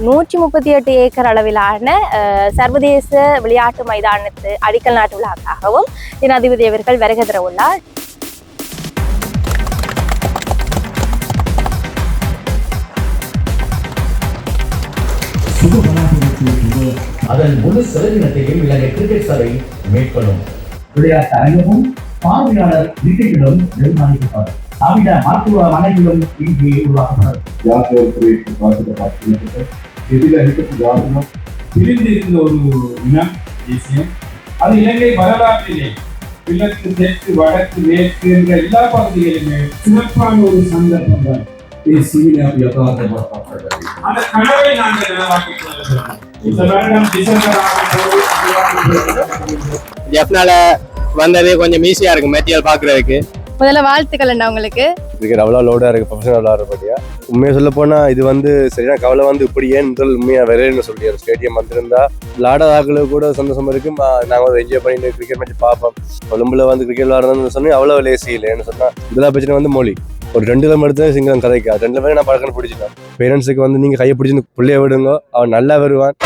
138 acre அளவிலான சர்வதேச விளையாட்டு மைதானத்து அடிக்கல் நாட்டு விழாக்காகவும் ஜனாதிபதி அவர்கள் வருகை தர உள்ளார். அதன் முழு செலவினத்தையும் இலங்கை கிரிக்கெட் சபை மேற்கொள்ளும். விளையாட்டு அரங்கமும் பார்வையாளர் விக்கெட்டிலும் நிர்மாணிக்கப்படும். அவிட மருத்துவ மனைகளும் இங்கே உருவாக்கப்படும். பிரிந்திருந்த ஒரு இனம் தேசியம். அது இலங்கை வரலாற்றிலே கிழக்கு தெற்கு வடக்கு மேற்கு என்ற எல்லா பகுதிகளிலுமே சிறப்பான ஒரு சந்தர்ப்பம் தான். அந்த கனவை நாங்கள் நினைவாக்கிக் கொள்கிறோம். இந்த வருடம் டிசம்பர் ஜப்னால வந்தது கொஞ்சம் ஈஸியா இருக்கு மெட்டீரியல் பாக்குறதுக்கு. முதல்ல வாழ்த்துக்கள் அண்ணா உங்களுக்கு. கிரிக்கெட் அவ்வளோ லோடாக இருக்குது, ப்ரொஃபஷனல் விளாட்றபடியா. உண்மையாக சொல்ல போனால் இது சரியான கவலை இப்படி ஏன் முதல் உண்மையாக விளையாடுன்னு சொல்லி ஸ்டேடியம் வந்திருந்தா விளாடாத ஆக்களுக்கு கூட சந்தோஷமா இருக்கும். நாங்கள் என்ஜாய் பண்ணிட்டு கிரிக்கெட் மேட்ச் பார்ப்போம். கொழும்புல கிரிக்கெட் விளாடுறதுன்னு சொன்னி அவ்வளோ லேசி இல்லைன்னு சொன்னால் இதெல்லாம் பிரச்சனை மொழி. ஒரு 2 கிலோமீட்டர் எடுத்து சிங்களம் கதைக்கா 2 பேரும் நான் பழக்கன்னு பிடிச்சிட்டேன். பேரண்ட்ஸுக்கு நீங்கள் கையை பிடிச்சி பிள்ளைய விடுங்க, அவன் நல்லா வருவான்.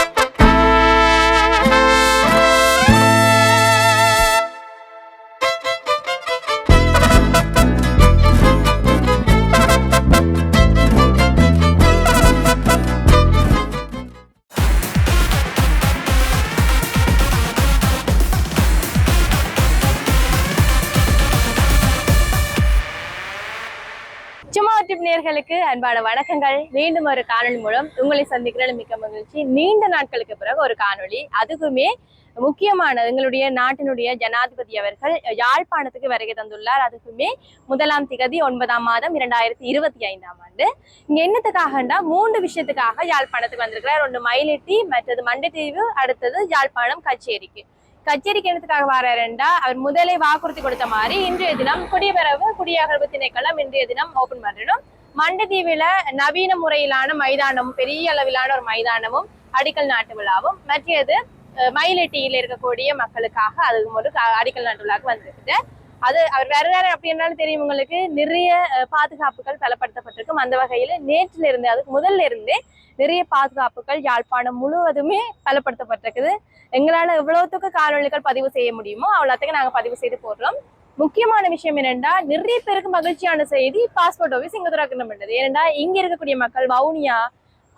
நேயர்களுக்கு அன்பான வணக்கங்கள். மீண்டும் ஒரு காணொலி மூலம் உங்களை சந்திக்கிறது மிக்க மகிழ்ச்சி. நீண்ட நாட்களுக்கு பிறகு ஒரு காணொலி, அதுக்குமே முக்கியமான எங்களுடைய நாட்டினுடைய ஜனாதிபதி அவர்கள் யாழ்ப்பாணத்துக்கு வருகை தந்துள்ளார். அதுக்குமே 1ஆம் திகதி 9ஆம் மாதம் 2025ஆம் ஆண்டு. இங்க என்னத்துக்காகண்டா 3 விஷயத்துக்காக யாழ்ப்பாணத்துக்கு வந்திருக்கிறார். ஒன்று மயிலிட்டி, மற்றது மண்டைத்தீவு, அடுத்தது யாழ்ப்பாணம் கச்சேரிக்கு என்னத்துக்காக வராருண்டா அவர் முதலே வாக்குறுதி கொடுத்த மாதிரி இன்றைய தினம் குடிபெறவு குடியகழ்வு திணைக்களம் இன்றைய தினம் ஓபன் பண்ணணும். மண்டைத்தீவுல நவீன முறையிலான மைதானம், பெரிய அளவிலான ஒரு மைதானமும் அடிக்கல் நாட்டு விழாவும், மற்றது மயிலட்டியில இருக்கக்கூடிய மக்களுக்காக அதுக்கு ஒரு அடிக்கல் நாட்டு விழாவுக்கு வந்திருக்குது. அது அவர் வேற அப்படின்னாலும் தெரியும் உங்களுக்கு, நிறைய பாதுகாப்புகள் பலப்படுத்தப்பட்டிருக்கும். அந்த வகையில நேற்றில இருந்து, அதுக்கு முதல்ல இருந்தே நிறைய பாதுகாப்புகள் யாழ்ப்பாணம் முழுவதுமே பலப்படுத்தப்பட்டிருக்குது. எங்களால் எவ்வளவுத்துக்கு காணொலிகள் பதிவு செய்ய முடியுமோ அவ்வளோத்துக்கு நாங்கள் பதிவு செய்து போடுறோம். முக்கியமான விஷயம் என்னென்னா, நிறைய பேருக்கு மகிழ்ச்சியான செய்தி, பாஸ்போர்ட் ஆஃபீஸ் இங்கே துறக்கணும் பண்ணுறது. ஏனென்றா இங்கே இருக்கக்கூடிய மக்கள் வவுனியா,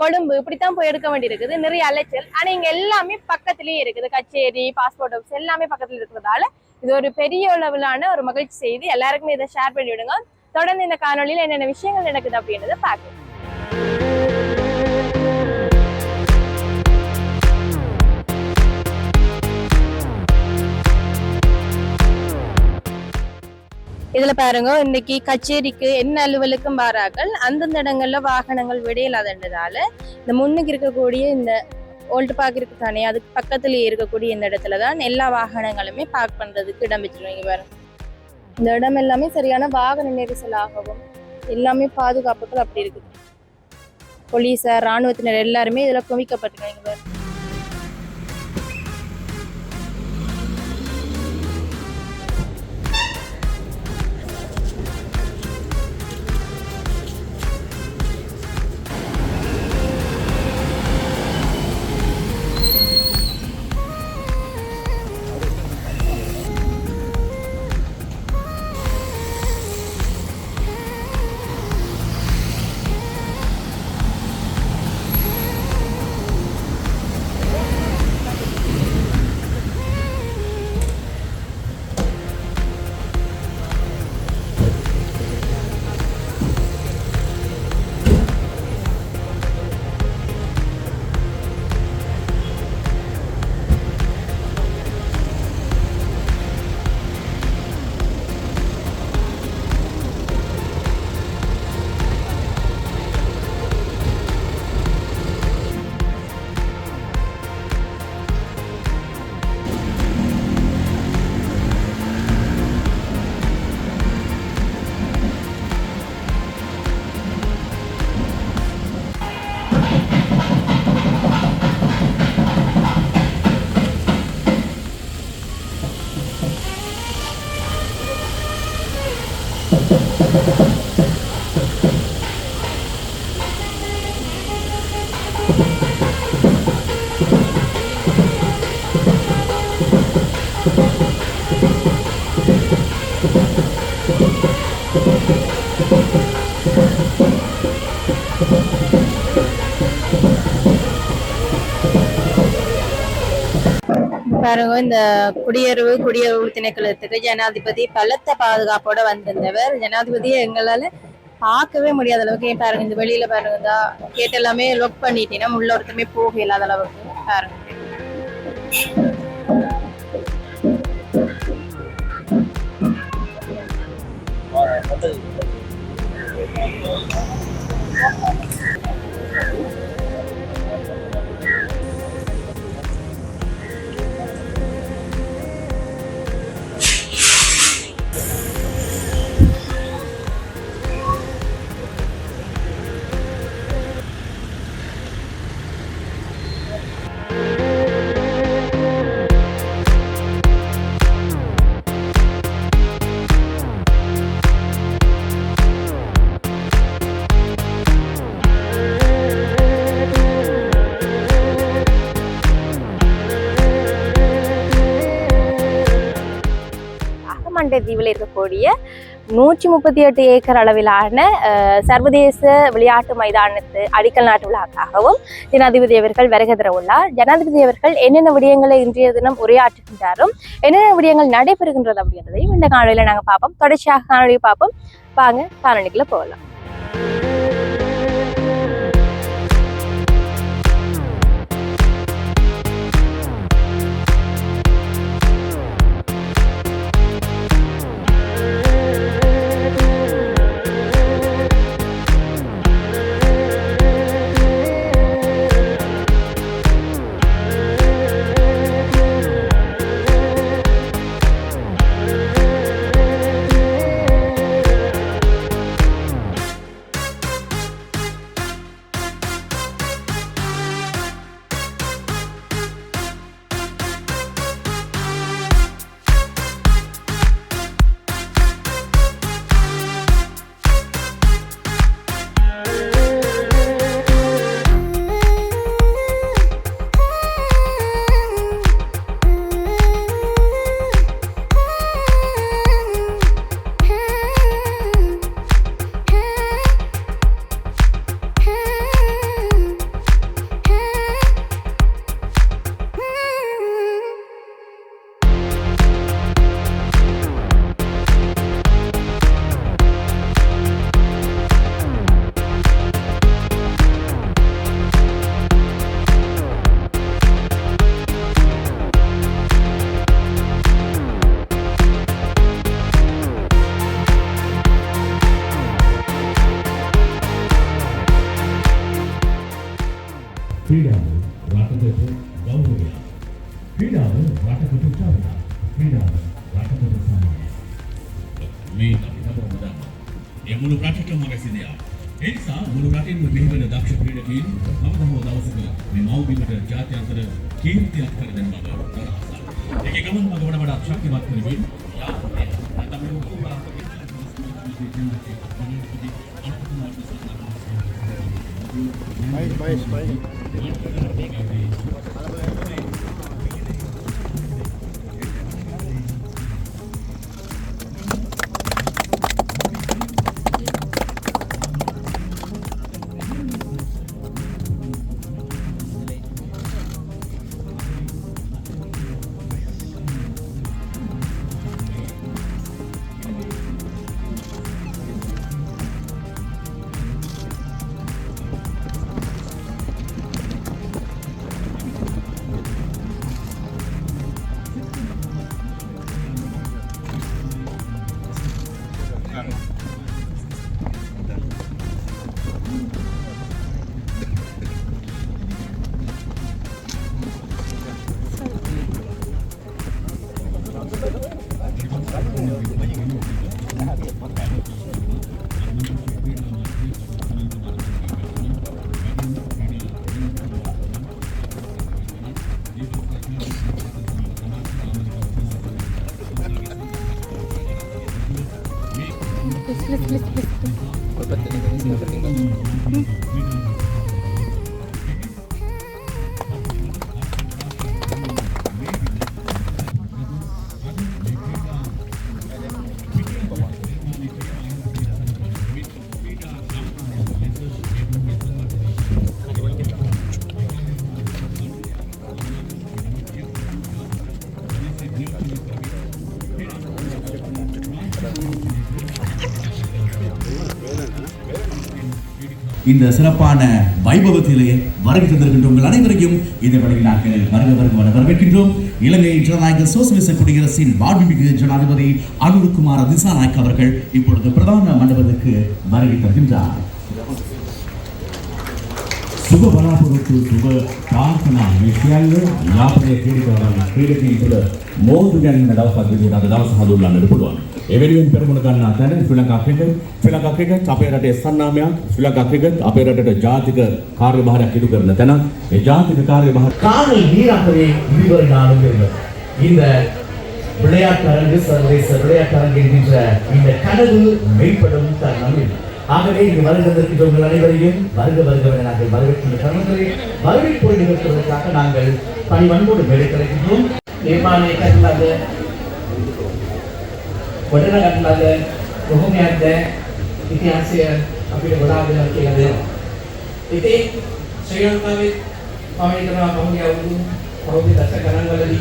கொழும்பு இப்படித்தான் போய் எடுக்க வேண்டி இருக்குது, நிறைய அலைச்சல். ஆனால் இங்கே எல்லாமே பக்கத்துலேயே இருக்குது. கச்சேரி, பாஸ்போர்ட் ஆஃபீஸ் எல்லாமே பக்கத்தில் இருக்கிறதால இது ஒரு பெரிய அளவிலான ஒரு மகிழ்ச்சி செய்தி. எல்லாருக்குமே இதை ஷேர் பண்ணி விடுங்க. தொடர்ந்து இந்த காணொலியில் என்னென்ன விஷயங்கள் நடக்குது அப்படின்றத பார்க்கலாம். இதுல பாருங்க, இன்னைக்கு கச்சேரிக்கு என்ன அலுவலுக்கும் வாராக்கள் அந்தந்த இடங்கள்ல வாகனங்கள் விடையில்லாததால இந்த முன்னுக்கு இருக்கக்கூடிய இந்த ஓல்டு பார்க் இருக்கு தானே, அதுக்கு பக்கத்துலயே இருக்கக்கூடிய இந்த இடத்துலதான் எல்லா வாகனங்களுமே பார்க் பண்றதுக்கு இடம் வச்சிருவாங்க. பாருங்க, இந்த இடம் எல்லாமே சரியான வாகன நெரிசலாகவும் எல்லாமே பாதுகாப்புகள் அப்படி இருக்குது. போலீஸார், இராணுவத்தினர் எல்லாருமே இதுல குவிக்கப்பட்டிருக்காங்க. பாருங்க, பாருங்க, இந்த குடியரவு திணைக்களத்துக்கு ஜனாதிபதி பலத்த பாதுகாப்போட வந்திருந்தவர். ஜனாதிபதியை எங்களால பார்க்கவே முடியாத அளவுக்கு பாருங்க, இந்த வெளியில பாருங்க கேட் எல்லாமே லொக் பண்ணிட்டீங்கன்னா உள்ள ஒருத்தமே போக இல்லாத அளவுக்கு பாருங்க. தீவில் இருக்கக்கூடிய 138 ஏக்கர் அளவிலான சர்வதேச விளையாட்டு மைதானத்து அடிக்கல் நாட்டு விழாக்காகவும் ஜனாதிபதி அவர்கள் வருகை தர உள்ளார். ஜனாதிபதி அவர்கள் என்னென்ன விடயங்களை இன்றைய தினம் உரையாற்றுகின்றாரும், என்னென்ன விடயங்கள் நடைபெறுகின்றது அப்படின்றதையும் இந்த காணொலியில நாங்கள் பார்ப்போம். தொடர்ச்சியாக காணொலி பார்ப்போம். வாங்க காணொலிக்குள்ள போகலாம். क्रीडाओं राष्ट्रपति गौरव क्रीडाओं राष्ट्रपति चावला क्रीडाओं राष्ट्रपति सम्मान මේ අපිට ප්‍රමුදන්න. ඒ මුළු රටටම රැසිදියා. ඒ නිසා මුළු රටින්ම මෙහෙවන දක්ෂ ක්‍රීඩකයින් අපතම දවසක මේ මව්බිමට ජාත්‍යන්තර කීර්තියක් කරගෙන බව දරාසා. ඒකේ ගමන් මග වඩා ශක්තිමත් කරමින් යාත්‍රාවේ තමයි இந்த சிறப்பான வைபவத்திலே வருகை தந்திருக்கின்ற உங்கள் அனைவரையும் இந்த வழியில் நாங்கள் வருக வரவேற்கின்றோம். இலங்கை ஜனநாயக சோசலிச குடியரசின் மாண்புமிகு ஜனாதிபதி அனுருகுமார திசாநாயக் அவர்கள் இப்பொழுது பிரதான மண்டபத்துக்கு வருகை தருகின்றார். සුබ බලාපොරොත්තු සුබ ප්‍රාර්ථනා මේ සියල්ල යාපනයේ ක්‍රීඩකයන් තුළ මෝදු ගැනීම දවසක් විදිහට අද දවස හඳුන්වන්නට පුළුවන්. ඒ වෙනුවෙන් පෙරමුණ ගන්නා තැන ශ්‍රී ලංකා ක්‍රිකට් අපේ රටේ සන්නාමයක් ශ්‍රී ලංකා ක්‍රිකට් අපේ රටට ජාතික කාර්යභාරයක් ඉටු කරන තැන ඒ ජාතික කාර්යභාර காணல் நீராட்டவே இதுவரை நாளும் இருந்தது. இந்த விளையாட்டரங்கு சர்வதேச விளையாட்டரங்கு என்கின்ற இந்த கனவு மெய்ப்படும் தருணம். ஆகவே இங்கு வருகிறதற்கு உங்கள் அனைவரையும் வருக நாங்கள் வரவேற்கின்ற தருணங்களை வரவேற்பு நிகழ்த்துவதற்காக நாங்கள் பணிவன்போடு மேடை கிடைக்கின்றோம். නිර්මාණය කරන ලද ගොඩනගන ලද බොහොමයක් ද ඉතිහාසය අපිට ගොඩාක් දෙයක් කියලා දෙනවා. ඉතින් ශ්‍රී ලංකාවේ පවණි කරන පහුගිය අවුරුදු දශක ගණන්වලදී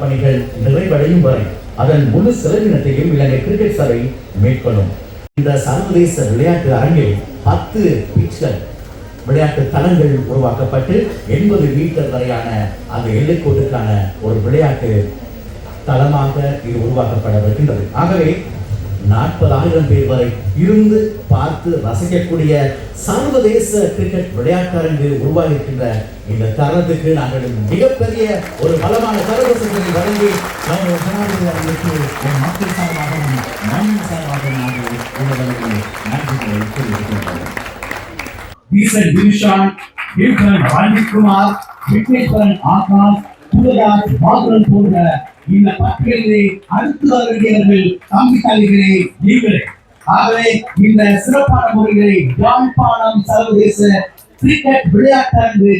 பணிகள் நிறைவடையும் வரை அதன் முழு செலவினத்தையும் இலங்கை கிரிக்கெட் சபை மேற்கொள்ளும். இந்த சர்வதேச விளையாட்டு அரங்கில் 10 பிட்ச்கள் விளையாட்டு தளங்கள் உருவாக்கப்பட்டு 80 மீட்டர் வரையான அந்த எல்லைக்கோட்டுக்கான ஒரு விளையாட்டு தளமாக இது உருவாக்கப்படவிருக்கின்றது. ஆகவே 40,000 பேர் வரை இருந்து பார்த்து ரசிக்கக்கூடிய சர்வதேச கிரிக்கெட் விளையாட்டு அரங்கு உருவாகியிருக்கின்ற இந்த தருணத்துக்கு நாங்கள் மிகப்பெரிய ஒரு பலமான கரகோஷங்களை வழங்கி ஜனாதிபதி அவர்களுக்கு மக்கள் சார்பாகவும் மாநில சார்பாகவும் நாங்கள் உங்களது நன்றிகளை தெரிவித்துள்ளோம். ராஜ்குமார், விக்னேஸ்வரன், ஆகாஷ், புலராஜ், பாகரன் போன்ற இந்த பட்டியலிலே அடுத்து வர வேண்டியவர்கள் தம்பித்தாளிகளே நீங்களே. ஆகவே இந்த சிறப்பான முறைகளை யாழ்ப்பாணம் சர்வதேச கிரிக்கெட் விளையாட்டரங்கு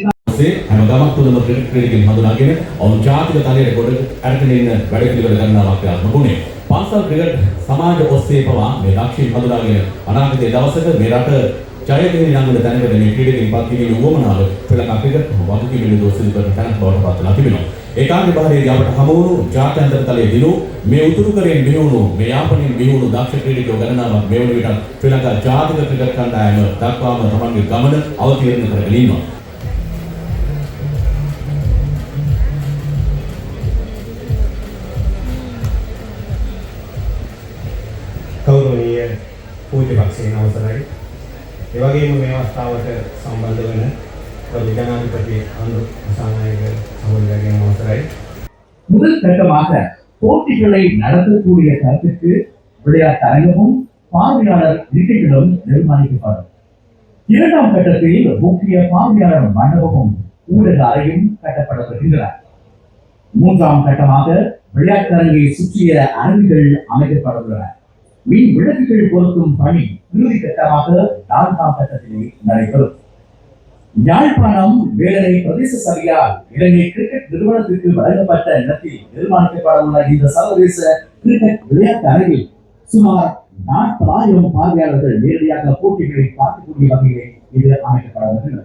හැම ගමක් තුළම ක්‍රිකට් ක්‍රීඩකයන් හඳුනාගෙන ඔවුන් ජාතික තලයට කොට අරගෙන ඉන්න වැඩ පිළිවෙල ගණනාවක් ක්‍රියාත්මක වුණේ. පාසල් ක්‍රිකට් සමාජ ඔස්සේ පවා මේ දක්ෂින් හඳුනාගෙන අනාගතයේ දවසක මේ රට ජයග්‍රහණය නම් වල දැනගෙන මේ ක්‍රීඩකයන් පත් කිරීමේ උවමනාව ශ්‍රී ලංකා ක්‍රිකට් වගකීම් දෝෂ සිදු කරන තැනක් බවට පත් වෙලා තිබෙනවා. ඒ කාර්යභාරයේදී අපට හමු වුණු ජාත්‍යන්තර තලයේ දිනු මේ උතුරු කරෙන් බිහිවුණු මේ යාපනයෙන් බිහිවුණු දක්ෂ ක්‍රීඩකයෝ ගණනාවක් මේ වන විට ශ්‍රී ලංකා ජාතික ක්‍රිකට් කණ්ඩායම දක්වාම තමන්ගේ ගමන අවතීර්ණ කරගෙන ඉන්නවා. ගෞරවනීය පූජ්‍ය පක්ෂයේ අවසරයි. ඒ වගේම මේ අවස්ථාවට සම්බන්ධ වන ගෞරවනීය ජනාධිපති අනුර දිසානායක සහෝදරයන් අවසරයි. முதல் கட்டமாக போட்டிகளை நடத்தக்கூடிய தரத்திற்கு விளையாட்டு அரங்கமும் பார்வையாளர் இருக்கைகளும் நிர்மாணிக்கப்படும். இரண்டாம் கட்டத்தில் முக்கிய பார்வையாளர் மண்டபமும் ஊடக அறையும் கட்டப்படப்படுகின்றன. மூன்றாம் கட்டமாக விளையாட்டு அரங்கை சுற்றிய அரங்குகள் அமைக்கப்பட்டுள்ளன. மின் விளக்குகள் பொருத்தும் பணி இறுதி கட்டமாக 4ஆம் கட்டத்திலே நடைபெறும். யாழ்ப்பாணம் வேலனை பிரதேச சபையால் இலங்கை கிரிக்கெட் நிறுவனத்திற்கு வழங்கப்பட்ட இடத்தில் நிர்மாணிக்கப்படவுள்ள இந்த சர்வதேச கிரிக்கெட் விளையாட்டு அரங்கில் சுமார் 40,000 பார்வையாளர்கள் நேரடியாக போட்டிகளை பார்க்கக்கூடிய வகையிலே இது அமைக்கப்படவுள்ளது.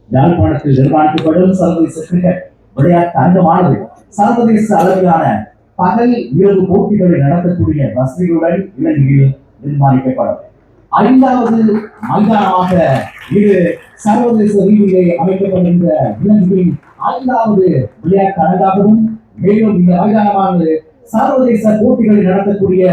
யாழ்ப்பாணத்தில் நிர்மாணிக்கப்படும் சர்வதேச கிரிக்கெட் விளையாட்டு அரங்கமானது சர்வதேச அளவிலான பகல் இரவு போட்டிகளை நடத்தக்கூடிய வசதிகளுடன் இலங்கையில் நிர்மாணிக்கப்படும். 5வது மைதானமாக இது சர்வதேச ரீதியிலே அமைக்கப்படுகின்ற இலங்கையின் 5வது விளையாட்டு அரங்காகவும், மேலும் இந்த மைதானமானது சர்வதேச போட்டிகளை நடத்தக்கூடிய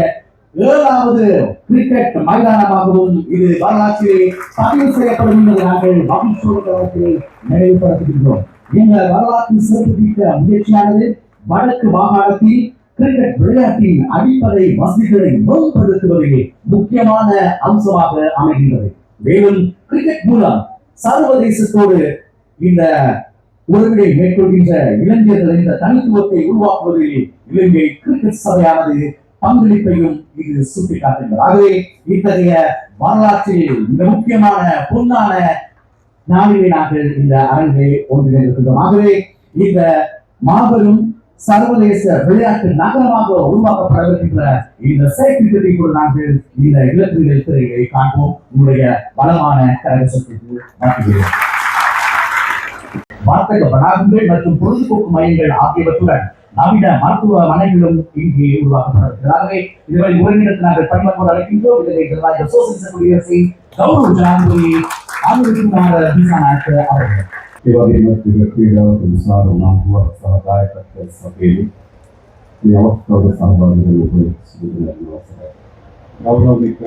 7வது கிரிக்கெட் மைதானமாகவும் இது வரலாற்றிலே பதிவு செய்யப்படும் என்பதை நாங்கள் மகிழ்ச்சியோடு நினைவுபடுத்துகின்றோம். இந்த வரலாற்று சிறப்புமிக்க முயற்சியானது வடக்கு மாகாணத்தில் கிரிக்கெட் விளையாட்டின் அடிப்படை வசதிகளை மேம்படுத்துவதிலே முக்கியமான அம்சமாக அமைகின்றது. மேலும் கிரிக்கெட் மூலம் சர்வதேசத்தோடு இந்த உறவுகளை மேற்கொள்கின்ற இளைஞர்கள் இந்த தனித்துவத்தை உருவாக்குவதில் இலங்கை கிரிக்கெட் சபையானது பங்களிப்பையும் இது சுட்டிக்காட்டுகிறது. ஆகவே இத்தகைய வரலாற்றில் மிக முக்கியமான பொன்னான நாளிலே நாங்கள் இந்த அரங்கை ஒன்றிணைந்திருக்கின்றோம். ஆகவே இந்த மாபெரும் சர்வதேச விளையாட்டு நகரமாக உருவாக்கப்படவிருக்கின்ற இந்த செயற்திட்டத்தை கூட நாங்கள் இந்த இலக்குகளை திரையை காண்போம். உங்களுடைய பலமான கரகசத்திற்கு வர்த்தக வளாகங்கள் மற்றும் பொழுதுபோக்கு மையங்கள் ஆகியவற்றுடன் நவீன மருத்துவமனைகளும் இங்கே உருவாக்கப்படுகிறது. இதுவரை ஒருங்கிணைத்து நாங்கள் பணிமக்கள் அழைக்கின்றோம். இதனை சோசியலிச குடியரசை கௌரவ ஜனாதிபதி அவர்கள் ඒවගේම ක්‍රීඩාවට විශාල උනන්දුවක් සහ දායකත්වයක් සපයන මේ අවස්ථාවට සහභාගී වෙන ඔබ සිදු කරනවා. கௌரவமிக்க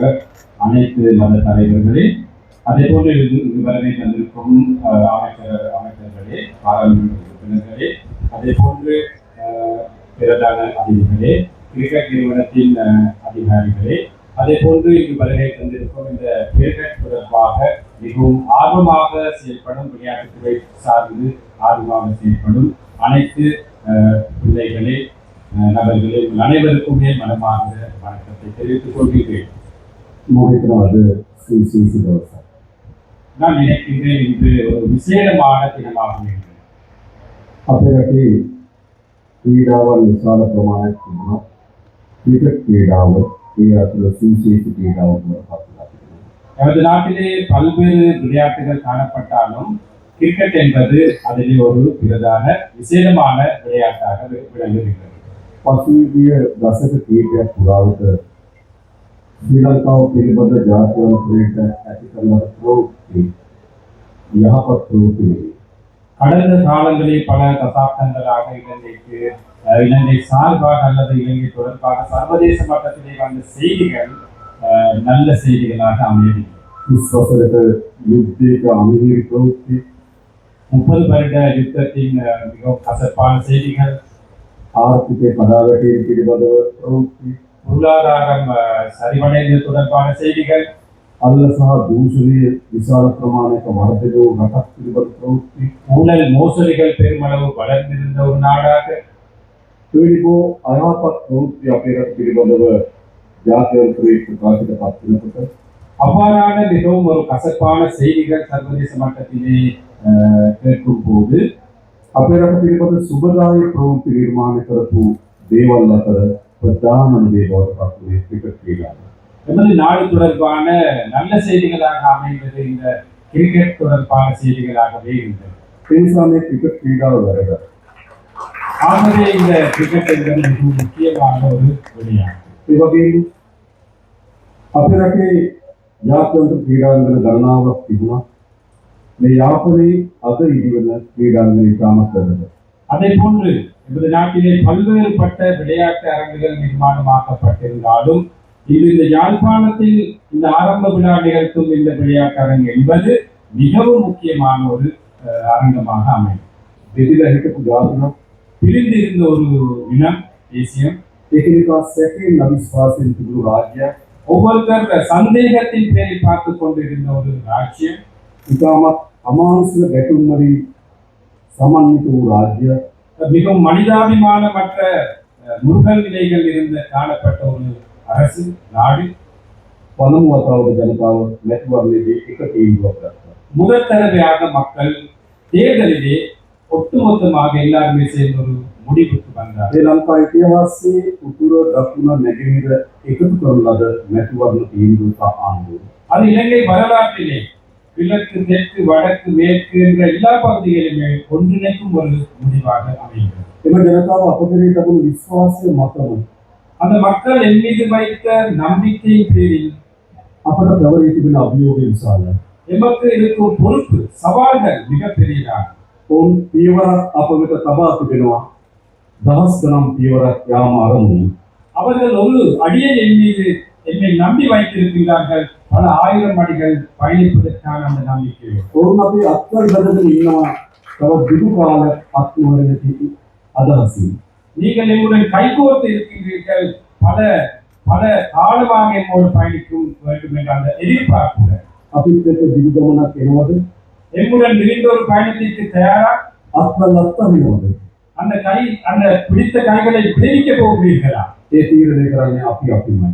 அனைத்து மத தலைவர்களே, அதே போன்று இதுவரை தந்திருக்கும் அமைச்சர்களே, பாராளுமன்ற உறுப்பினர்களே, அதே போன்று பிரதான அதிகாரிகளே, கிரிக்கெட் நிறுவனத்தின் அதிகாரிகளே, அதே போன்று இங்கு வருகை தந்திருக்கும் இந்த கிரிக்கெட் தொடர்பாக மிகவும் ஆர்வமாக செயல்படும், விளையாட்டுத்துறை சார்ந்து ஆர்வமாக செயல்படும் அனைத்து பிள்ளைகளே, நபர்களே, உங்கள் அனைவருக்குமே மனமார்ந்த வணக்கத்தை தெரிவித்துக் கொள்கிறேன். நான் நினைக்கின்றேன் இன்று ஒரு விசேடமான தினமாகும் என்று. අපේ ක්‍රීඩාවල් විශාල ප්‍රමාණයක් තිබුණා. ක්‍රිකට් ක්‍රීඩාව ඒ අතර සුවිශේෂී ක්‍රීඩාවක් බවට පත් වෙලා තිබෙනවා. நமது நாட்டிலே பல்வேறு விளையாட்டுகள் காணப்பட்டாலும் கிரிக்கெட் என்பது அதிலே ஒரு பிரதான விசேடமான விளையாட்டாக விளங்குகிறது. පසුගිය දශක කීපයක් පුරාවට ශ්‍රී ලංකාව පිළිබඳ ජාත්‍යන්තරයට ඇති කරන ප්‍රවෘත්ති යහපත් ප්‍රවෘත්ති. கடந்த காலங்களில் பல தசாப்தங்களாக இலங்கை சார்பாக அல்லது இலங்கை தொடர்பாக சர்வதேச மட்டத்திலே வந்த செய்திகள் நல்ல செய்திகளாக அமையவில்லை. විශ්වාසයට යුද්ධයක අමිහිරි ප්‍රවෘත්ති, 30 வருட யுத்தத்தின் மிகவும் கசப்பான செய்திகள், ආර්ථිකය කඩාවැටීම පිළිබඳව ප්‍රවෘත්ති, பொருளாதாரம் சரிவடைந்தது தொடர்பான செய்திகள், අල්ල සහ දූෂණය විශාල ප්‍රමාණයක වර්ධනය වූ රටක් පිළිබඳ ප්‍රවෘත්ති, ஊழல் மோசடிகள் பெருமளவு வளர்ந்திருந்த ஒரு நாடாக, එවැනි අයහපත් ප්‍රවෘත්ති අපේ රට පිළිබඳව ජාත්‍යන්තරයේ ප්‍රකාශයට පත් වෙනකොට அவ்வாறான மிகவும் ஒரு கசப்பான செய்திகள் சர்வதேச மட்டத்திலே கேட்கும் போது අපේ රට පිළිබඳ සුබදායක ප්‍රවෘත්ති නිර්මාණය කරපු දේවල් අතර ප්‍රධානම දේ බවට පත් වුණේ ක්‍රිකට් ක්‍රීඩාව. எமது நாடு தொடர்பான நல்ல செய்திகளாக அமைந்தது இந்த கிரிக்கெட் தொடர்பான செய்திகளாகவே இருந்தது. ඒ නිසා මේ ක්‍රිකට් ක්‍රීඩාව වැරදක්. ஆகவே இந்த கிரிக்கெட் என்பது மிகவும் முக்கியமான ஒரு விளையாட்டு. ඒ වගේම අපේ රටේ ජාත්‍යන්තර ක්‍රීඩාංගන ගණනාවක් තිබුණා. මේ යාපනයේ අද ඉදිවන ක්‍රීඩාංගන ඉතාමත් වැදගත්. அதே போன்று எமது நாட்டிலே பல்வேறுபட்ட விளையாட்டு அரங்குகள் நிர்மாணமாக்கப்பட்டிருந்தாலும் இது இந்த யாழ்ப்பாணத்தில் இந்த ஆரம்ப விழா நிகழ்த்தும் இந்த விளையாட்டு அரங்கு என்பது மிகவும் முக்கியமான ஒரு அரங்கமாக அமையும். බෙදිලා හිටපු ජාතියක් பிரிந்திருந்த ஒரு இனம் தேசியம், එකිනෙකා සැකයෙන් අවිශ්වාසයෙන් තිබුණු රාජ්‍යයක්, ஒவ்வொருத்தர் சந்தேகத்தின் பேரில் பார்த்து கொண்டிருந்த ஒரு ராஜ்யம், ඉතාමත් අමානුෂික ගැටුම් වලින් සමන්විත වූ රාජ්‍යයක්, மிகவும் மனிதாபிமானமற்ற முருகல் நிலைகள் இருந்த காணப்பட்ட ஒரு அரசு நாடு, පළමු වතාවට ජනතාව නැතිවරණයේදී එක තීන්දුවක් ගත්තා. முதல் தடவையாக மக்கள் தேர்தலிலே ஒட்டுமொத்தமாக எல்லாருமே சேர்ந்து ஒரு முடிவுக்கு வந்தார். ශ්‍රී ලංකා ඉතිහාසයේ උතුර දකුණ නැගෙනහිර එකතු කරන ලද මැතිවරණ තීන්දුව සහ ආණ්ඩුව. அது இலங்கை வரலாற்றிலே கிழக்கு தெற்கு வடக்கு மேற்கு என்ற எல்லா பகுதிகளிலுமே ஒன்றிணைக்கும் ஒரு முடிவாக அமைகிறது. එම ජනතාව අප කෙරෙහි තිබුණු විශ්වාසය මතම அந்த மக்கள் என் மீது வைத்த நம்பிக்கையின் பேரில் අපට ප්‍රවරී තිබෙන අභියෝග විශාලයි. எமக்கு இருக்கும் பொறுப்பு சவால்கள் மிகப்பெரியதாக. ඔවුන් පියවරක් අප වෙත තබා තිබෙනවා. දහස් ගණන් පියවරක් යාම ආරම්භ. அவர்கள் ஒரு அடியை என் மீது என்னை நம்பி வைத்திருக்கிறார்கள். பல ஆயிரம் அடிகள் பயணிப்பதற்கான அந்த நம்பிக்கை. ඔවුන් අපේ අත්වල බැඳගෙන ඉන්නවා. තවත් දුරු කාලයක් අත්නුවරගෙන සිටි අදහසින්. நீங்கள் என்னுடன் கைகோர்த்து இருக்கின்றீர்கள். பல பல காலமாக என்னோடு பயணிக்கும் வேண்டும் என்ற அந்த எதிர்பார்ப்புடன் අපිත් එක්ක දිගු ගමනක් එනවද? என்னுடன் விரிந்த ஒரு பயணத்திற்கு தயாரா? අත්වල අත්හරිනවද? அந்த பிடித்த கைகளை விடுவிக்க போகிறீர்களா? ඒ තීරණය කරන්නේ අපි අපිමයි.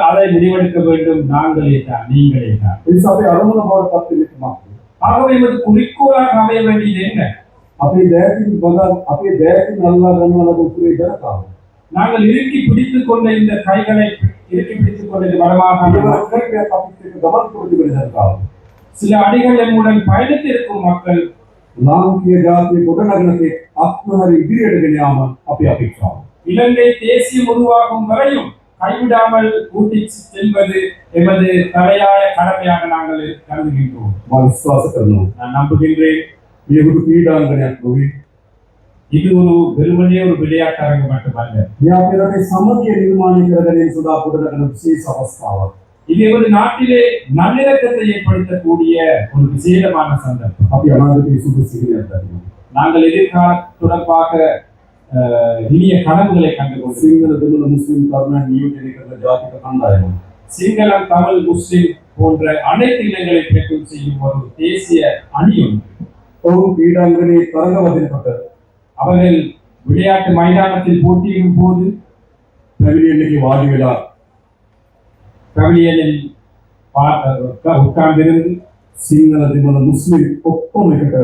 அதை முடிவெடுக்க வேண்டும் நாங்களே தான், நீங்களே தான். ඒ නිසා අපි අරමුණ බවට පත් වෙන්නේ කොහොමද? ஆகவே நமது குறிக்கோளாக அமைய வேண்டியது என்ன? අපේ දෑතින් බඳන් අපේ දෑතින් අල්ලා ගන්නවා ලබු උතුරේ ජනතාව. நாங்கள் இறுக்கி பிடித்துக் கொண்ட இந்த கைகளை இறுக்கி பிடித்துக் கொண்டது பலமாக අපිත් එක්ක ගමන් කරපු ජනතාව. சில அடிகள் நம்முடன் பயணித்திருக்கும் மக்கள் ලාංකීය ජාතිය ගොඩනගනතේ අත්මහරි ඉදිරියට ගෙන යාම අපි අපේක්ෂාව. இலங்கை தேசியம் உருவாகும் வரையும் கைவிடாமல் கூட்டிச் செல்வது எமது தலையாய கடமையாக நாங்கள் கருதுகின்றோம். මා විශ්වාස කරනවා. நான் நம்புகின்றேன் මේ හුදු ක්‍රීඩාංගණයක් නොවේ. இது ஒரு வெறுமனே ஒரு விளையாட்டு அரங்கு மட்டுமல்ல. මේ අපේ රටේ සමගිය නිර්මාණය කර ගැනීම සඳහා ගොඩනගන විශේෂ අවස්ථාවක්. இது எமது நாட்டிலே நல்லிணக்கத்தை ஏற்படுத்தக்கூடிய ஒரு விசேடமான சந்தர்ப்பம். අපි අනාගතයේ සුබ සිහිනයක් දකිනවා. நாங்கள் எதிர்கால தொடர்பாக இனிய கனவுகளை கண்டுகொண்டு සිංහල දෙමළ මුස්ලිම් තරුණයන් නියෝජනය කරන ජාතික කණ්ඩායම சிங்களம் தமிழ் முஸ்லிம் போன்ற அனைத்து இனங்களை பெற்றும் செய்யும் ஒரு தேசிய அணி ஒன்று. ඔවුන් ක්‍රීඩාංගණයේ තරඟ වදිනකොට அவர்கள் விளையாட்டு மைதானத்தில் போட்டியிடும் போது පැවිලියෙන් එකේ වාඩි වෙලා பவிலியனில் உட்கார்ந்திருந்து සිංහල දෙමළ මුස්ලිම් ඔක්කොම එකට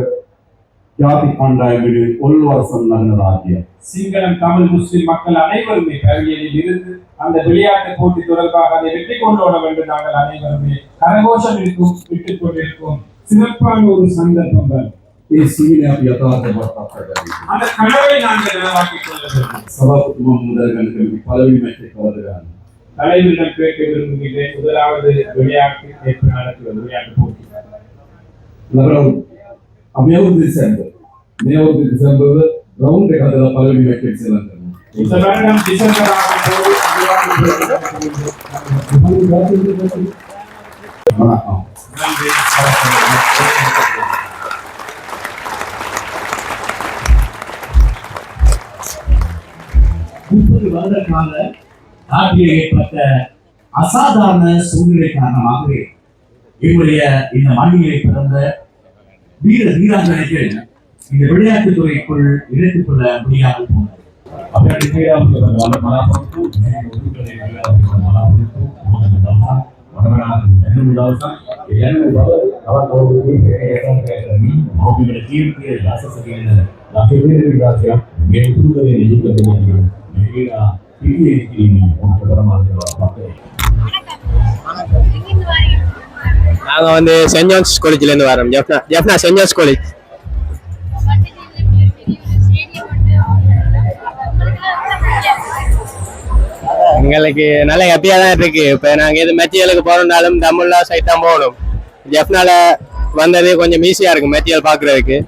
ජාතික කණ්ඩායම වෙනුවෙන් ඔල්වරසන් නගන රාජ්‍යය. சிங்களம் தமிழ் முஸ்லிம் மக்கள் அனைவருமே பவிலியனில் இருந்து அந்த விளையாட்டு போட்டி தொடர்பாக அதை வெற்றி கொண்டு வர வேண்டும். நாங்கள் அனைவருமே கரகோஷம் இருக்கும் விட்டுக் கொண்டிருக்கும் சிறப்பான ஒரு சந்தர்ப்பம். ඒ සිහිනය අපි යථාර්ථයට පත් කරගන්නවා. அந்த கனவை நாங்கள் நினைவாக்கிக் கொள்ள வேண்டும். සභාපතිතුමා මුදල් ගන්න කැමති පළවෙනි මැච් එක කවද ගන්න. தலைவரிடம் கேட்க விரும்புகிறேன். முதலாவது விளையாட்டு எப்ப நடத்துவது விளையாட்டு போட்டி. ලබන අපි අවුරුදු දෙසැම්බර් මේ අවුරුදු දෙසැම්බර් රවුන්ඩ් එක හදලා පළවෙනි මැච් එක සෙල්ලම් කරනවා. இந்த வருடம் டிசம்பர் ஆகும்போது வருடகால நாட்டிலே ஏற்பட்ட அசாதாரண சூழ்நிலை காரணமாகவே எங்களுடைய இந்த மண்ணிலே பிறந்த வீர வீராங்கனைகள் இந்த விளையாட்டுத் துறைக்குள் இணைத்துக் கொள்ள முடியாமல் போனது. අපේ ක්‍රීඩාවක බලාපොරොත්තු நாங்கள் வந்து சென்ட் ஜான்ஸ் காலேஜ்லேருந்து வரோம். Jaffna saint John's college. எங்களுக்கு நல்ல ஹாப்பியாக தான் இருக்கு. இப்போ நாங்கள் எது மெட்டீரியலுக்கு போகிறோம்னாலும் தமிழ்ல சைட் தான் போகணும். ஜெஃப்னால வந்தது கொஞ்சம் ஈஸியாக இருக்கும் மெட்டீரியல் பார்க்குறதுக்கு.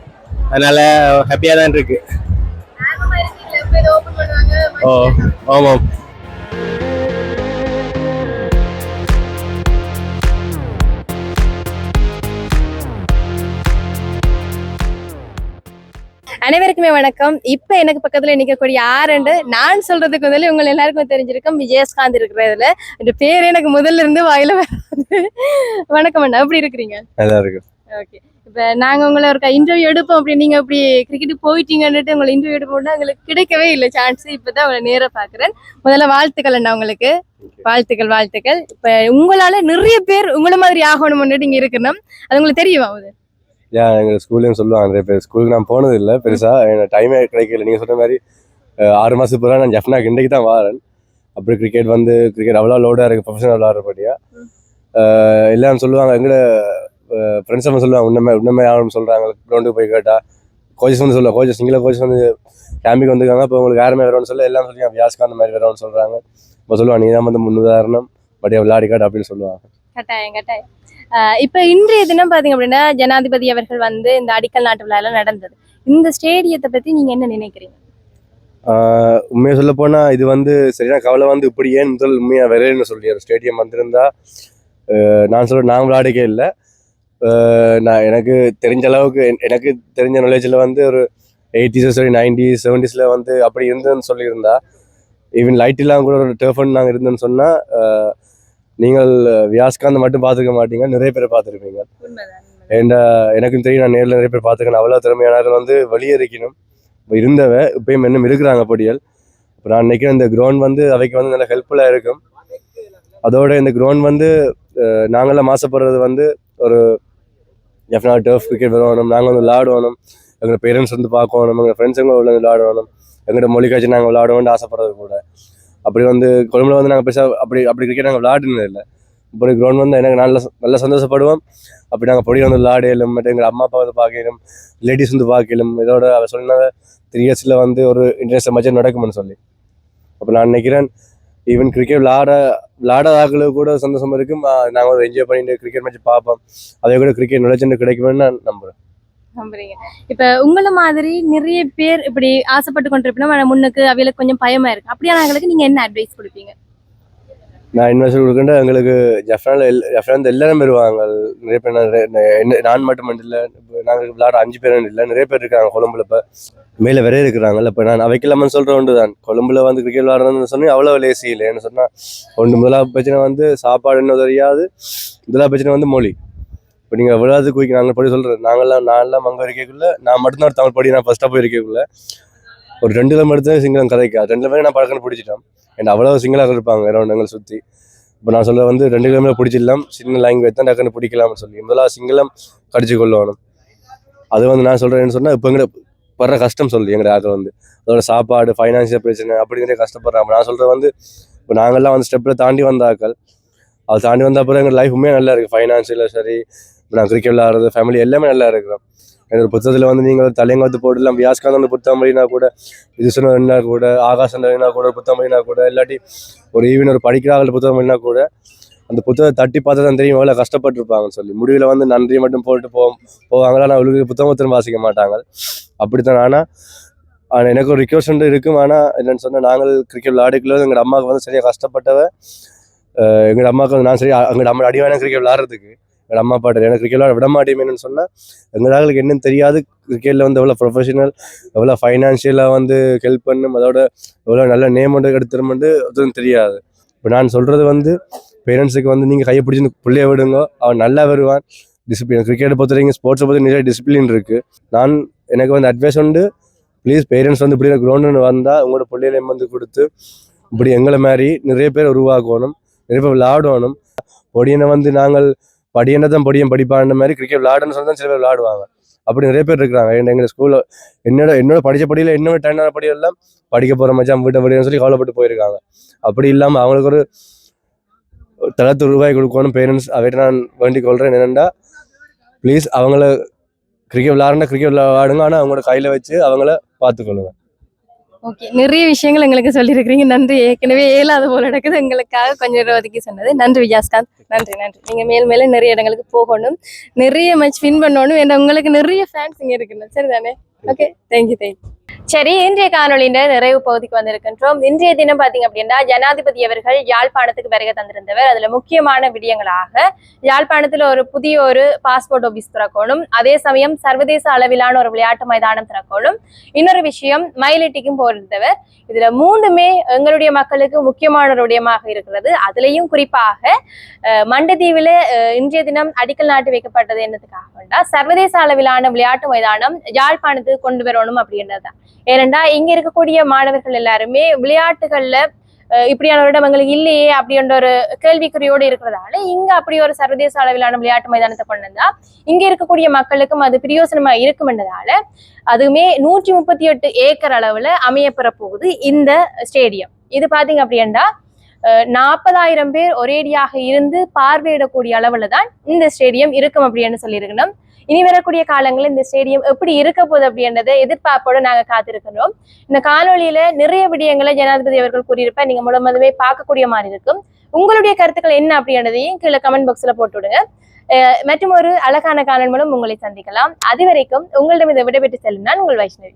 அதனால ஹாப்பியாக தான் இருக்கு. ஓ ஆமாம். அனைவருக்குமே வணக்கம். இப்ப எனக்கு பக்கத்துல நிக்கக்கூடிய ஆரண்டு நான் சொல்றதுக்கு முதல்ல உங்க எல்லாருக்கும் தெரிஞ்சிருக்கும் விஜயகாந்த் இருக்கிறதுல இந்த பேர் எனக்கு முதல்ல இருந்து வாயில வராது. வணக்கம் அண்ணா, எப்படி இருக்கிறீங்க? நல்லா இருக்கு. ஓகே, இப்ப நாங்க உங்களை ஒரு இன்டர்வியூ எடுப்போம் அப்படி நீங்க அப்படி கிரிக்கெட்டுக்கு போயிட்டீங்கன்னுட்டு உங்களை இன்டர்வியூ எடுப்போம்னா உங்களுக்கு கிடைக்கவே இல்லை சான்ஸ். இப்பதான் உங்களை நேரா பாக்குறேன். முதல்ல வாழ்த்துக்கள் அண்ணா, உங்களுக்கு வாழ்த்துக்கள் வாழ்த்துக்கள். இப்ப உங்களால நிறைய பேர் உங்களை மாதிரி ஆகணும்னு நீங்க இருக்கணும், அது உங்களுக்கு தெரியுமா? எங்கள் ஸ்கூல்லையும் சொல்லுவாங்க நிறைய பேர். ஸ்கூலுக்கு நான் போனது இல்லை பெருசாக, எனக்கு டைமே கிடைக்கல. நீங்கள் சொன்ன மாதிரி 6 மாதத்துக்கு பிறகு நான் ஜெஃப்னாக்கு இன்றைக்கு தான் வரேன். அப்படி கிரிக்கெட் அவ்வளோ லோடாக இருக்குது, ப்ரொஃபஷனல் விளாட்றபடியா. எல்லாம் சொல்லுவாங்க, எங்களை ஃப்ரெண்ட்ஸ் நம்ம சொல்லுவாங்க உண்மை ஆகணும்னு சொல்கிறாங்க. கிரௌண்டுக்கு போய் கேட்டால் கோச்சஸ் வந்து சொல்லுவாங்க, கோச்சஸ் சிங்கள கோச்சஸ் வந்து கேம்பிங் வந்துருக்காங்க, இப்போ உங்களுக்கு யாருமே வரணும்னு சொல்ல எல்லாம் சொல்லி வியாஸ்காந்த மாதிரி வரணும்னு சொல்கிறாங்க. இப்போ சொல்லுவாங்க நீ தான் வந்து முன்னுதாரணம் பட் விளையாடிக்காட்டு அப்படின்னு சொல்லுவாங்க. கட்டாயம் கட்டாயம். இப்ப இன்றைய தினம் பாத்தீங்க அப்படின்னா ஜனாதிபதி அவர்கள் வந்து இந்த அடிக்கல் நாட்டு விழா எல்லாம் நடந்தது. இந்த ஸ்டேடியத்தை பத்தி நீங்க என்ன நினைக்கிறீங்க? உண்மையை சொல்ல போனா இது வந்து சரியான கவலை. வந்து இப்படி ஏன் முதல் உண்மையா விரைன்னு சொல்லி ஒரு ஸ்டேடியம் வந்திருந்தா நான் விளையாடிக்கே இல்லை. நான் எனக்கு தெரிஞ்ச அளவுக்கு எனக்கு தெரிஞ்ச நாலேஜில் வந்து ஒரு 80s சரி 90s 70s வந்து அப்படி இருந்ததுன்னு சொல்லியிருந்தா, ஈவன் லைட்டெல்லாம் கூட ஒரு டர்ஃபன் நாங்கள் இருந்தோன்னு சொன்னால் நீங்கள் வியாஸ்காந்த் மட்டும் பார்த்துக்க மாட்டீங்க, நிறைய பேரை பார்த்துருப்பீங்க. ஏன்னா எனக்கும் தெரியும், நான் நேரில் நிறைய பேர் பார்த்துக்கணும். அவ்வளோ திறமையானவர்கள் வந்து வெளியே இருக்கணும் இருந்தவ இப்பயும் இன்னும் இருக்கிறாங்க படியல். இப்போ நான் நினைக்கிறேன் இந்த கிரவுண்ட் வந்து அவைக்கு வந்து நல்ல ஹெல்ப்ஃபுல்லாக இருக்கும். அதோட இந்த கிரவுண்ட் வந்து நாங்களாம் ஆசைப்படுறது வந்து ஒரு எஃப்னா டர்ஃப் கிரிக்கெட் விளையாடணும், நாங்கள் வந்து விளையாடணும், எங்களோட பேரண்ட்ஸ் வந்து பார்க்கணும், எங்கள் ஃப்ரெண்ட்ஸுங்க உள்ள விளையாடணும், எங்களோட மொழி காட்சி நாங்கள் விளையாடணும்னு ஆசைப்படுறது கூட. அப்படி வந்து கொழும்புல வந்து நாங்கள் பெருசாக அப்படி கிரிக்கெட் நாங்கள் விளையாடுனது இல்லை. இப்படி கிரவுண்ட் வந்து எனக்கு நல்ல சந்தோஷப்படுவோம். அப்படி நாங்கள் பொடி வந்து விளையாடலும், மற்ற எங்கள் அம்மா அப்பா வந்து பார்க்கலும், ரிலேட்டிவ்ஸ் வந்து பார்க்கலும். இதோட அவர் சொன்ன 3 yearsல வந்து ஒரு இன்டர்நேஷனல் மேட்ச் நடக்கும்னு சொல்லி. அப்போ நான் நினைக்கிறேன் ஈவன் கிரிக்கெட் விளையாடாக்களுக்கு கூட சந்தோஷமா இருக்கும். நாங்கள் ஒரு என்ஜாய் பண்ணிட்டு கிரிக்கெட் மேட்ச் பார்ப்போம். அதே கூட கிரிக்கெட் நுழைச்சு கிடைக்கும்னு நான் நம்புறேன். நம்புறீங்க. இப்ப உங்களை மாதிரி நிறைய பேர் இப்படி ஆசைப்பட்டு கொண்டிருப்போம், ஆனா முன்னுக்கு அவைகளுக்கு கொஞ்சம் பயமா இருக்கு. அப்படியானவங்களுக்கு நீங்க என்ன அட்வைஸ் கொடுப்பீங்க? நான் இன்வெஸ்ட் கொடுக்கின்ற எங்களுக்கு ஜஃப்ரான் எல்லாரும் வருவாங்க. நிறைய பேர் நான் மட்டும் இல்லை, நாங்கள் விளையாட 5 பேரும் இல்லை, நிறைய பேர் இருக்காங்க கொழும்புல. இப்போ மேலே வரைய இருக்கிறாங்கல்ல. இப்போ நான் அவைக்கலாமன்னு சொல்கிற ஒன்று தான், கொழும்புல வந்து கிரிக்கெட் விளையாடுறதுன்னு சொன்னி அவ்வளோ லேசி இல்லை. என்ன சொன்னால் முதலாவது பிரச்சனை வந்து சாப்பாடு என்ன தெரியாது, முதலாவது பிரச்சனை வந்து மொழி. இப்போ நீங்கள் எவ்வளோது குயிக் நாங்கள் படி சொல்கிறேன், நான்லாம் அங்கே இருக்கக்குள்ள நான் மட்டும்தான் தமிழ் படி நான் ஃபஸ்ட்டாக போய் இருக்கக்குள்ள ஒரு 2 கிலோமீட்டர் சிங்களம் கதைக்கா 2 பேரும் நான் பழக்கன்னு பிடிச்சிட்டேன். ஏன்னா அவ்வளோ சிங்களாக இருப்பாங்க அரௌண்ட் எங்களை சுற்றி. இப்போ நான் சொல்ல வந்து 2 கிலோமீட்டர் பிடிச்சிடலாம், சின்ன லாங்குவேஜ் தான் டக்குன்னு பிடிக்கலாம்னு சொல்லி முதலாவது சிங்களம் கடிச்சு கொள்ளணும். அது வந்து நான் சொல்கிறேன்னு சொன்னால் இப்போ எங்களை படுற கஷ்டம் சொல்லி எங்களை ஆக்கள் வந்து அதோட சாப்பாடு, ஃபைனான்சியல் பிரச்சனை அப்படி நிறைய கஷ்டப்படுறாங்க. நான் சொல்கிறது வந்து இப்போ நாங்கள்லாம் வந்து ஸ்டெப்பில் தாண்டி வந்த ஆக்கள், அது தாண்டி வந்த அப்புறம் எங்கள் லைஃப் உண்மையாக நல்லா இருக்குது. ஃபைனான்சியலாக சரி, நான் கிரிக்கெட் விளையாடுறது, ஃபேமிலி எல்லாமே நல்லா இருக்கிறோம். எனக்கு புத்தகத்தில் வந்து நீங்கள் தலையங்கத்து போட்டுலாம் வியாஸ்காந்த் வந்து புத்தகம் படினா கூட, இது சொன்னா கூட, ஆகாசம் கூட புத்தகம் படினா கூட, இல்லாட்டி ஒரு ஈவன் ஒரு படிக்கிறார்கள் புத்தகம் படினா கூட அந்த புத்தகத்தை தட்டி பார்த்து தான் தெரியும் எவ்வளோ கஷ்டப்பட்டுருப்பாங்கன்னு சொல்லி. முடிவில் வந்து நன்றி மட்டும் போட்டு போவாங்களா, நான் அவங்களுக்கு புத்தகத்திலும் வாசிக்க மாட்டாங்க. அப்படித்தான். ஆனால் எனக்கு ஒரு ரிக்வஸ்ட் இருக்கும். ஆனால் என்னென்னு சொன்னால் நாங்கள் கிரிக்கெட் விளையாடுக்குள்ள எங்கள் அம்மாவுக்கு வந்து சரியாக கஷ்டப்பட்டவ. எங்கள் அம்மாவுக்கு வந்து நான் சரி எங்கள் அம்மா அடிவான கிரிக்கெட் விளையாடுறதுக்கு எங்கள் அம்மா பாட்டு எனக்கு கிரிக்கெட் விளையாட விட மாட்டேன்னு சொன்னால் எங்களுக்கு என்னன்னு தெரியாது. கிரிக்கெட்டில் வந்து எவ்வளோ ப்ரொஃபஷனல், எவ்வளோ ஃபைனான்ஷியலாக வந்து ஹெல்ப் பண்ணும், அதோட எவ்வளோ நல்ல நேம் வந்து எடுத்துருமெண்டு அதுவும் தெரியாது. இப்போ நான் சொல்கிறது வந்து பேரண்ட்ஸுக்கு வந்து நீங்கள் கையை பிடிச்சி பிள்ளைய விடுங்க, அவன் நல்லா வருவான். டிசிப்ளின் கிரிக்கெட்டை பொறுத்த வரைக்கும் ஸ்போர்ட்ஸை பொறுத்த நிறைய டிசிப்ளின் இருக்குது. எனக்கு வந்து அட்வைஸ் உண்டு, ப்ளீஸ் பேரண்ட்ஸ் வந்து இப்படி கிரவுண்டுன்னு வந்தால் உங்களோட பிள்ளைகளையும் வந்து கொடுத்து இப்படி எங்களை மாதிரி நிறைய பேர் உருவாக்கணும், நிறைய பேர் விளையாடணும். பொடியனை வந்து நாங்கள் படியனை தான் பொடியன் படிப்பான்ற மாதிரி கிரிக்கெட் விளையாடுன்னு சொல்லி தான் சில பேர் விளையாடுவாங்க. அப்படி நிறைய பேர் இருக்கிறாங்க. எங்கள் ஸ்கூலில் என்னோட படித்த படியில் இன்னொரு 10ஆன படியெல்லாம் படிக்க போகிற மச்சான் வீட்டை படின்னு சொல்லி கவலைப்பட்டு போயிருக்காங்க. அப்படி இல்லாமல் அவங்களுக்கு ஒரு தளத்து ரூபாய் கொடுக்கணும் பேரண்ட்ஸ். அவைகிட்ட நான் வேண்டிக் கொள்கிறேன் என்னென்னா, ப்ளீஸ் அவங்கள கிரிக்கெட் விளையாடுங்க, ஆனால் அவங்களோட கையில் வச்சு அவங்கள பார்த்துக்கொள்ளுங்க. ஓகே, நிறைய விஷயங்கள் எங்களுக்கு சொல்லியிருக்கிறீங்க. நன்றி. ஏற்கனவே ஏழாவது போல நடக்குது, எங்களுக்காக கொஞ்சம் ஒதுக்கி சொன்னது நன்றி விஜயாஸ்காந்த். நன்றி. நீங்க மேல நிறைய இடங்களுக்கு போகணும், நிறைய மேட்ச் வின் பண்ணணும். ஏன்னா உங்களுக்கு நிறைய ஃபேன்ஸ் இங்க இருக்குன்னு. சரிதானே? Okay, thank you. சரி, இன்றைய காணொலியின் நிறைவு பகுதிக்கு வந்திருக்கின்றோம். இன்றைய தினம் பாத்தீங்க அப்படின்னா ஜனாதிபதி அவர்கள் யாழ்ப்பாணத்துக்கு வருகை தந்திருந்தவர். அதுல முக்கியமான விடயங்களாக யாழ்ப்பாணத்துல புதிய ஒரு பாஸ்போர்ட் ஆபீஸ் திறக்கணும், அதே சமயம் சர்வதேச அளவிலான ஒரு விளையாட்டு மைதானம் திறக்கணும், இன்னொரு விஷயம் மயிலிட்டிக்கும் போயிருந்தவர். இதுல 3மே எங்களுடைய மக்களுக்கு முக்கியமான ஒரு விடயமாக இருக்கிறது. அதுலயும் குறிப்பாக மண்டதீவில இன்றைய தினம் அடிக்கல் நாட்டி வைக்கப்பட்டது என்னதுக்காக சர்வதேச அளவிலான விளையாட்டு மைதானம் யாழ்ப்பாணத்துக்கு கொண்டு வரணும் அப்படின்றதுதான். ஏனென்றா இங்க இருக்கக்கூடிய மாணவர்கள் எல்லாருமே விளையாட்டுகள்ல இப்படியான ஒரு இடம் எங்களுக்கு இல்லையே அப்படின்ற ஒரு கேள்விக்குறியோடு இருக்கிறதால இங்க அப்படி ஒரு சர்வதேச அளவிலான விளையாட்டு மைதானத்தை கொண்டு வந்தா இங்க இருக்கக்கூடிய மக்களுக்கும் அது பிரயோசனமா இருக்கும் என்றதால அதுவுமே 138 ஏக்கர் அளவுல அமையப்பெற போகுது இந்த ஸ்டேடியம். இது பாத்தீங்க அப்படின்னா 40,000 பேர் ஒரேடியாக இருந்து பார்வையிடக்கூடிய அளவுல தான் இந்த ஸ்டேடியம் இருக்கும் அப்படின்னு சொல்லியிருக்கணும். இனி வரக்கூடிய காலங்களில் இந்த ஸ்டேடியம் எப்படி இருக்க போகுது அப்படின்றத எதிர்பார்ப்போடு நாங்க காத்திருக்கிறோம். இந்த காணொலியில நிறைய விடயங்களை ஜனாதிபதி அவர்கள் கூறியிருப்ப நீங்க முழுவதுமே பார்க்கக்கூடிய மாதிரி இருக்கும். உங்களுடைய கருத்துக்கள் என்ன அப்படின்றதையும் கீழே கமெண்ட் பாக்ஸ்ல போட்டு விடுங்க. மற்றும் ஒரு அழகான காணொலி மூலம் உங்களை சந்திக்கலாம். அது வரைக்கும் உங்களிடம் இதை விடைபெற்று செல்லும் நான் உங்கள் வைஷ்ணவி.